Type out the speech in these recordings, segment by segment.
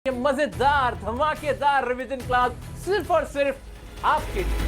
ये मजेदार धमाकेदार रिवीजन क्लास सिर्फ और सिर्फ आपके लिए।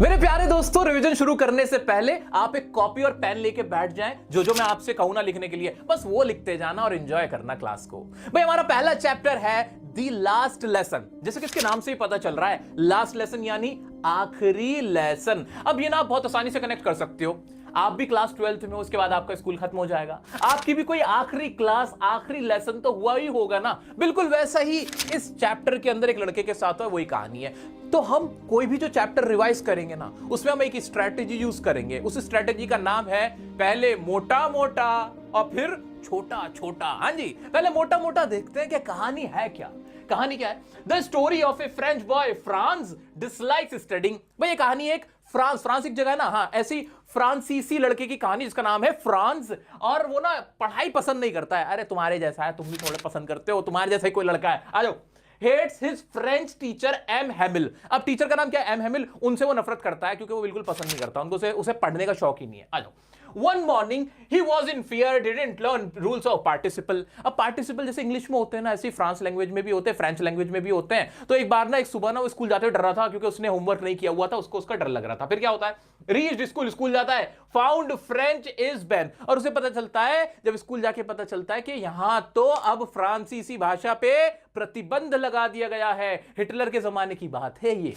मेरे प्यारे दोस्तों, रिवीजन शुरू करने से पहले आप एक कॉपी और पेन लेके बैठ जाएं। जो मैं आपसे कहूं ना लिखने के लिए, बस वो लिखते जाना और एंजॉय करना क्लास को। भाई हमारा पहला चैप्टर है दी लास्ट लेसन। जैसे कि इसके नाम से ही पता चल रहा है, लास्ट लेसन यानी आखिरी लेसन। अब ये ना आप बहुत आसानी से कनेक्ट कर सकते हो। आप भी क्लास 12th में हो, उसके बाद आपका स्कूल खत्म हो जाएगा, आपकी भी कोई आखिरी क्लास आखिरी लेसन तो हुआ ही होगा ना। बिल्कुल वैसा ही इस चैप्टर के अंदर एक लड़के के साथ है, वही कहानी है। तो हम कोई भी जो चैप्टर रिवाइज करेंगे ना, उसमें हम एक स्ट्रेटेजी यूज करेंगे। उस स्ट्रेटेजी का नाम है पहले मोटा मोटा और फिर छोटा छोटा। हाँ जी, पहले मोटा मोटा देखते हैं कि कहानी है क्या। कहानी क्या है? The story of A French boy France dislikes studying. भाई ये कहानी एक फ्रांस एक जगह है ना, हाँ, ऐसी फ्रांसीसी लड़के की कहानी जिसका नाम है फ्रांस। और वो ना पढ़ाई पसंद नहीं करता है। अरे तुम्हारे जैसा है, तुम भी थोड़ा पसंद करते हो, तुम्हारे जैसा ही कोई लड़का है, आ जाओ। Hates his French teacher M Hamel. अब टीचर का नाम क्या है? M Hamel. उनसे वो नफरत करता है क्योंकि वो बिल्कुल पसंद नहीं करता उनको, उसे पढ़ने का शौक ही नहीं है। आ जाओ। One morning he was in fear, didn't learn rules of participle. अब participle जैसे इंग्लिश में होते हैं ना, ऐसे फ्रांस लैंग्वेज में भी होते हैं, फ्रेंच लैंग्वेज में भी होते हैं। तो एक बार ना, एक सुबह ना, वो स्कूल जाते हुए डर रहा था क्योंकि उसने होमवर्क नहीं किया हुआ था, उसको उसका डर लग रहा था। फिर क्या होता है? रीच्ड स्कूल जाता है, फाउंड फ्रेंच इज बैन। और उसे पता चलता है, जब स्कूल जाके पता चलता है कि यहां तो अब फ्रांसीसी भाषा पे प्रतिबंध लगा दिया गया है। हिटलर के जमाने की बात है ये।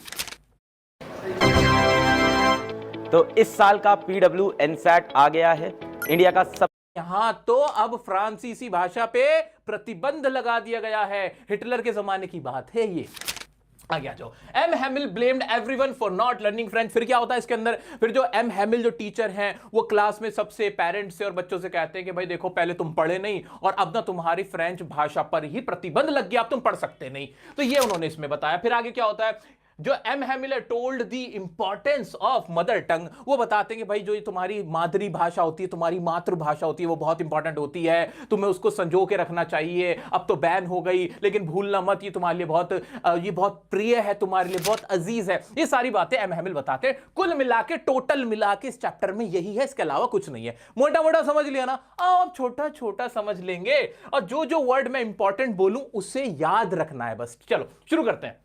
तो इस साल का PWNSAT आ गया है, इंडिया का सब। यहां तो अब फ्रांसीसी भाषा पे प्रतिबंध लगा दिया गया है। हिटलर के जमाने की बात है ये। आगे आ जाओ। M Hamel blamed everyone for not learning French. फिर क्या होता है इसके अंदर? फिर जो एम हैमिल जो टीचर हैं, वो क्लास में सबसे पेरेंट्स से और बच्चों से कहते हैं कि भाई देखो, पहले तुम पढ़े नहीं और अब ना तुम्हारी फ्रेंच भाषा पर ही प्रतिबंध लग गया, अब तुम पढ़ सकते नहीं। तो ये उन्होंने इसमें बताया। फिर आगे क्या होता है? जो M Hamel told the importance of mother tongue. वो बताते हैं कि भाई जो ये तुम्हारी भाषा होती है, तुम्हारी मातृभाषा होती है, वो बहुत इंपॉर्टेंट होती है, तुम्हें उसको संजो के रखना चाहिए। अब तो बैन हो गई, लेकिन भूलना मत, ये तुम्हारे लिए बहुत प्रिय है, तुम्हारे लिए बहुत अजीज है। ये सारी बातें एम हैमिल बताते हैं। कुल मिला के, टोटल मिला के इस चैप्टर में यही है, इसके अलावा कुछ नहीं है। मोटा मोटा समझ लिया ना? अब छोटा छोटा समझ लेंगे, और जो वर्ड मैं इंपॉर्टेंट बोलूं उसे याद रखना है बस। चलो शुरू करते हैं।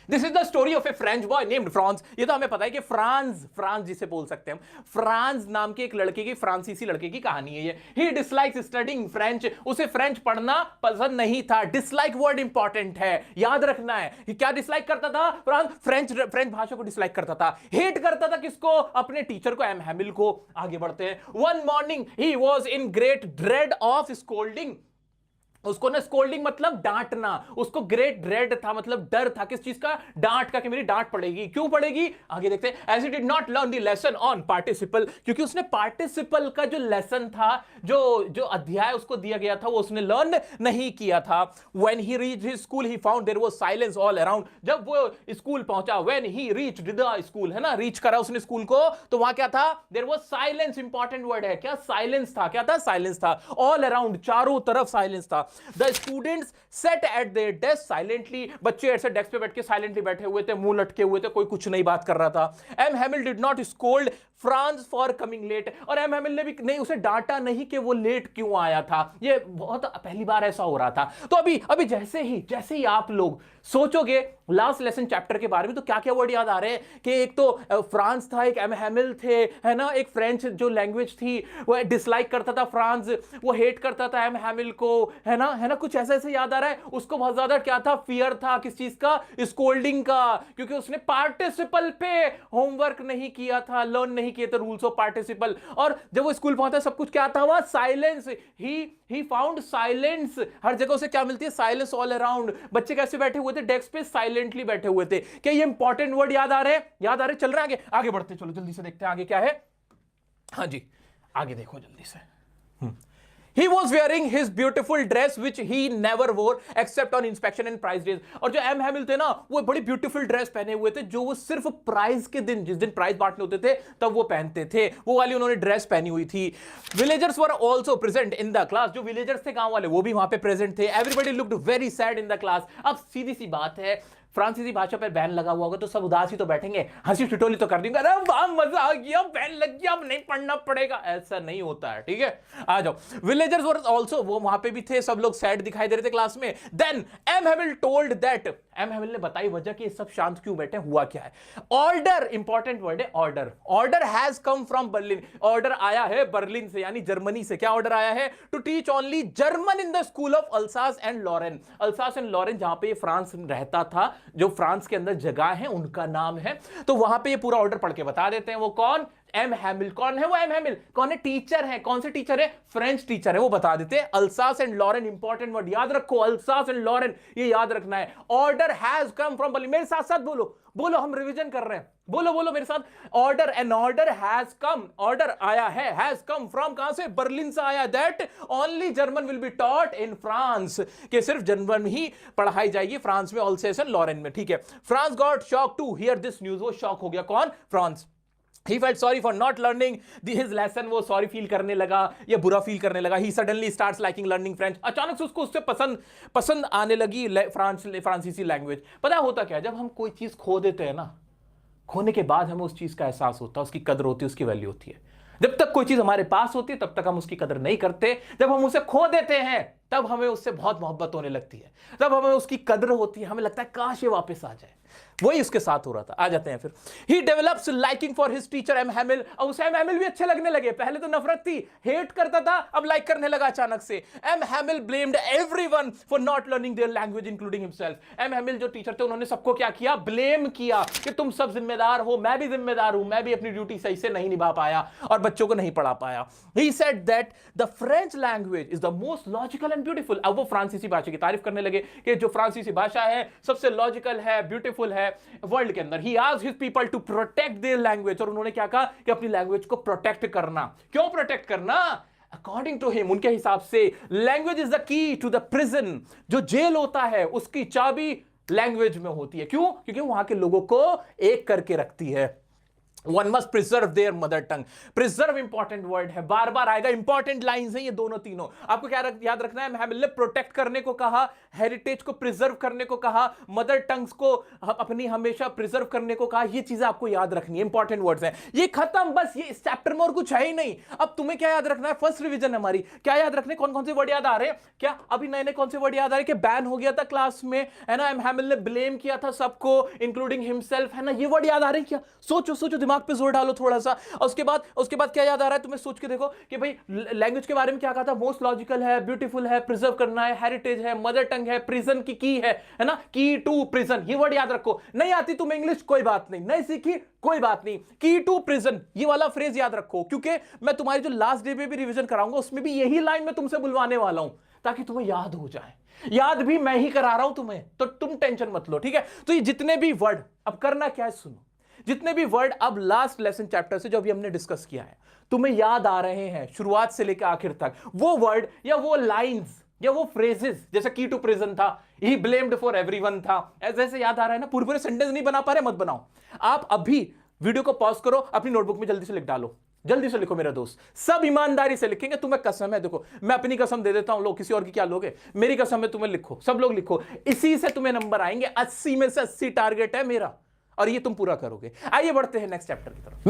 This is the story of A French boy named France. ये तो हमें पता है कि फ्रांस जिसे बोल सकते हैं हम, फ्रांस नाम के एक लड़के की, फ्रांसीसी लड़के की कहानी है ये। ही डिसलाइक्स स्टडिंग फ्रेंच। उसे फ्रेंच पढ़ना पसंद नहीं था। डिसलाइक वर्ड इंपॉर्टेंट है, याद रखना है। क्या डिसलाइक करता था फ्रांस? फ्रेंच भाषा को डिसलाइक करता था। हेट करता था किसको? अपने टीचर को, एम हैमिल को। आगे बढ़ते हैं। One morning he was in great dread of scolding. उसको ना स्कोल्डिंग मतलब डांटना, उसको ग्रेट ड्रेड था, मतलब डर था। किस चीज का? डांट का, कि मेरी डांट पड़ेगी। क्यों पड़ेगी? आगे देखते हैं। As he did not learn the lesson on participle. क्योंकि उसने पार्टिसिपल का जो लेसन था, जो अध्याय उसको दिया गया था, वो उसने लर्न नहीं किया था। When he reached his school he found there was silence all around. जब वो स्कूल पहुंचा, when he reached the school, है ना, रीच करा उसने स्कूल को, तो वहां क्या था? There was silence. Important word है क्या? साइलेंस था। क्या था? साइलेंस था। ऑल अराउंड, चारों तरफ साइलेंस था। The students sat at their desk silently. बच्चे ऐसे डेस्क पे बैठ के साइलेंटली बैठे हुए थे, मुंह लटके हुए थे, कोई कुछ नहीं बात कर रहा था। M Hamel did not scold Franz for coming late. और एम हैमिल ने भी नहीं, उसे डांटा नहीं कि वो लेट क्यों आया था। ये बहुत पहली बार ऐसा हो रहा था। तो अभी जैसे ही आप लोग सोचोगे लास्ट लेसन चैप्टर के बारे में, तो क्या क्या वर्ड याद आ रहे हैं? कि एक तो फ्रांस था, एक एम हैमिल थे, है ना, एक फ्रेंच जो लैंग्वेज थी वो डिसलाइक करता था फ्रांस, वो हेट करता था एम हैमिल को, है ना, कुछ ऐसा ऐसे याद आ रहा है। उसको बहुत ज्यादा क्या था? फियर था। किस चीज का? स्कोल्डिंग का, क्योंकि उसने पार्टिसिपल पे होमवर्क नहीं किया था, लर्न नहीं किए थे रूल्स ऑफ पार्टिसिपल। और जब वो स्कूल पहुंचा, सब कुछ क्या था? वहां साइलेंस। He found silence. हर जगह उसे क्या मिलती है? Silence all around. बच्चे कैसे बैठे हुए थे? डेस्क पे साइलेंटली बैठे हुए थे। क्या ये इंपॉर्टेंट वर्ड याद आ रहे हैं? याद आ रहे? चल रहा है आगे बढ़ते, चलो जल्दी से देखते हैं आगे क्या है। हाँ जी, आगे देखो जल्दी से। He was wearing his beautiful dress which he never wore except on inspection and prize days. और जो एम हैमिल थे ना, वो बड़ी ब्यूटीफुल ड्रेस पहने हुए थे, जो वो सिर्फ प्राइज के दिन, जिस दिन प्राइज बांटने होते थे, तब वो पहनते थे। वो वाली उन्होंने ड्रेस पहनी हुई थी। Villagers were also present in the class. जो विलेजर्स थे गांव वाले, वो भी वहां पे प्रेजेंट थे। Everybody looked very sad in the class. अब सीधी सी बात है, फ्रांसीसी भाषा पर बैन लगा हुआ होगा तो सब उदास ही तो बैठेंगे, हंसी ठिठोली तो कर देंगे, अरे वाह मजा आ गया, बैन लग गया, अब नहीं पढ़ना पड़ेगा। ऐसा नहीं होता है, ठीक है। आ जाओ। विलेजर्स वर ऑल्सो, वो वहां पे भी थे, सब लोग सैड दिखाई दे रहे थे क्लास में। Then M Hamel told that, M Hamel ने बताई वजह कि सब शांत क्यों बैठे, हुआ क्या है। ऑर्डर, इंपॉर्टेंट वर्ड है order, order has come from Berlin, order आया है बर्लिन से, यानी जर्मनी से। क्या ऑर्डर आया है? To teach only German in the school of Alsace and Lorraine. Alsace and Lorraine जहां पे फ्रांस रहता था, जो फ्रांस के अंदर जगह है उनका नाम है, तो वहां पे ये पूरा ऑर्डर पढ़ के बता देते हैं। वो कौन? एम हैमिल। कौन है वो एम हैमिल? कौन है? टीचर है। कौन से टीचर है? फ्रेंच टीचर है, वो बता देते हैं। Alsace and Lorraine, important word याद रखो, अल्सास एंड लॉरेन, ये याद रखना है। Order has come from Berlin, मेरे साथ साथ बोलो, बोलो, हम रिवीजन कर रहे हैं, बोलो बोलो मेरे साथ। Order, an order has come, order आया है, हैज कम फ्रॉम, कहां से? बर्लिन से आया। That only German will be taught in France, कि सिर्फ जर्मन ही पढ़ाई जाएगी फ्रांस में, अल्सास एंड लॉरेन में, ठीक है। Franz got shock to hear this news, वो शॉक हो गया। कौन? Franz. He felt sorry for not learning his lesson, वो सॉरी फील करने लगा, ये बुरा फील करने लगा। He suddenly starts liking learning French, अचानक से उसको उससे पसंद आने लगी फ्रांसीसी लैंग्वेज। पता होता क्या है, जब हम कोई चीज खो देते हैं ना, खोने के बाद हमें उस चीज का एहसास होता है, उसकी कदर होती है, उसकी वैल्यू होती है। जब तक कोई चीज हमारे पास होती है तब तक हम उसकी कदर नहीं करते, जब हम उसे खो देते हैं तब हमें उससे बहुत मोहब्बत होने लगती है, तब हमें उसकी कदर होती है, हमें लगता है काश ये वापस आ जाए। वही उसके साथ हो रहा था। आ जाते हैं फिर। He develops liking for his teacher M Hamel, और उसे एम हैमिल भी अच्छे लगने लगे। पहले तो नफरत थी, हेट करता था, अब लाइक करने लगा अचानक से। M Hamel blamed everyone for not learning their language including himself। M Hamel जो टीचर थे उन्होंने सबको क्या किया? ब्लेम किया कि तुम सब जिम्मेदार हो, मैं भी जिम्मेदार हूं, मैं भी अपनी ड्यूटी सही से नहीं निभा पाया और बच्चों को नहीं पढ़ा पाया। He said that the French language is the most logical and beautiful। अब वो फ्रांसीसी भाषा की तारीफ करने लगे कि जो फ्रांसीसी भाषा है सबसे लॉजिकल है, ब्यूटीफुल है वर्ल्ड के अंदर। He asked his people to protect their language, और उन्होंने क्या कहा कि अपनी लैंग्वेज को प्रोटेक्ट करना। क्यों प्रोटेक्ट करना? अकॉर्डिंग टू हिम, उनके हिसाब से, language is the key to the prison. जो जेल होता है उसकी चाबी लैंग्वेज में होती है। क्यों? क्योंकि वहां के लोगों को एक करके रखती है। One must preserve their mother tongue। Preserve important word है, बार बार आएगा, इंपॉर्टेंट लाइंस हैं ये दोनों तीनों। आपको क्या याद रखना है? हैमिल ने प्रोटेक्ट करने को कहा, हेरिटेज को प्रिजर्व करने को कहा, मदर टंग्स को अपनी हमेशा प्रिजर्व करने को कहा। ये चीजें आपको याद रखनी है, इंपॉर्टेंट वर्ड्स हैं। ये खत्म, बस ये इस चैप्टर में और कुछ है ही नहीं। अब तुम्हें क्या याद रखना है? फर्स्ट रिवीजन हमारी, क्या याद रखने? कौन कौन से वर्ड याद आ रहे हैं? क्या अभी नए नए कौन से वर्ड याद आ रहे हैं? कि बैन हो गया था क्लास में, है ना, हैमिल ने ब्लेम किया था सबको इंक्लूडिंग हिमसेल्फ, है ना, ये वर्ड याद आ रहे हैं क्या? सोचो सोचो, दिमाग पे जोर डालो थोड़ा सा। उसके बाद क्या याद आ रहा है तुम्हें? सोच के देखो कि भाई लैंग्वेज के बारे में क्या कहा था? मोस्ट लॉजिकल है, ब्यूटीफुल है, प्रिजर्व करना है, हेरिटेज है, मदर टंग है, प्रिजन की है ना, की टू प्रिजन, ये वर्ड याद रखो। नहीं आती तुम्हें इंग्लिश, कोई बात नहीं, नहीं सीखी कोई बात नहीं, की टू प्रिजन, ये वाला फ्रेज याद रखो, क्योंकि मैं तुम्हारी जो लास्ट डे पे भी रिवीजन कराऊंगा उसमें भी यही लाइन मैं तुमसे बुलवाने वाला हूं, ताकि तुम्हें याद हो जाए। याद भी मैं ही करा रहा हूं तुम्हें, तो तुम टेंशन मत लो, ठीक है। तो ये जितने भी वर्ड, अब करना क्या है, सुनो, जितने भी वर्ड अब लास्ट लेसन चैप्टर से जो अभी हमने डिस्कस किया है तुम्हें याद आ रहे हैं शुरुआत से लेकर आखिर तक, वो वर्ड या वो लाइंस या वो फ्रेजेस, जैसे की टू प्रिजन था, ही ब्लेम्ड फॉर एवरीवन था, ऐसे ऐसे याद आ रहा है ना। पूरे पूरे सेंटेंस नहीं बना पा रहे, मत बनाओ। आप अभी वीडियो को पॉज करो, अपनी नोटबुक में जल्दी से लिख डालो, जल्दी से लिखो मेरा दोस्त, सब ईमानदारी से लिखेंगे, तुम्हें कसम है। देखो मैं अपनी कसम दे देता हूं, लोग किसी और की क्या लोगे, मेरी कसम है, तुम्हें लिखो, सब लोग लिखो, इसी से तुम्हें नंबर आएंगे। 80 में से 80 टारगेट है मेरा, और ये तुम पूरा करोगे। आइए बढ़ते हैं नेक्स्ट चैप्टर की तरफ।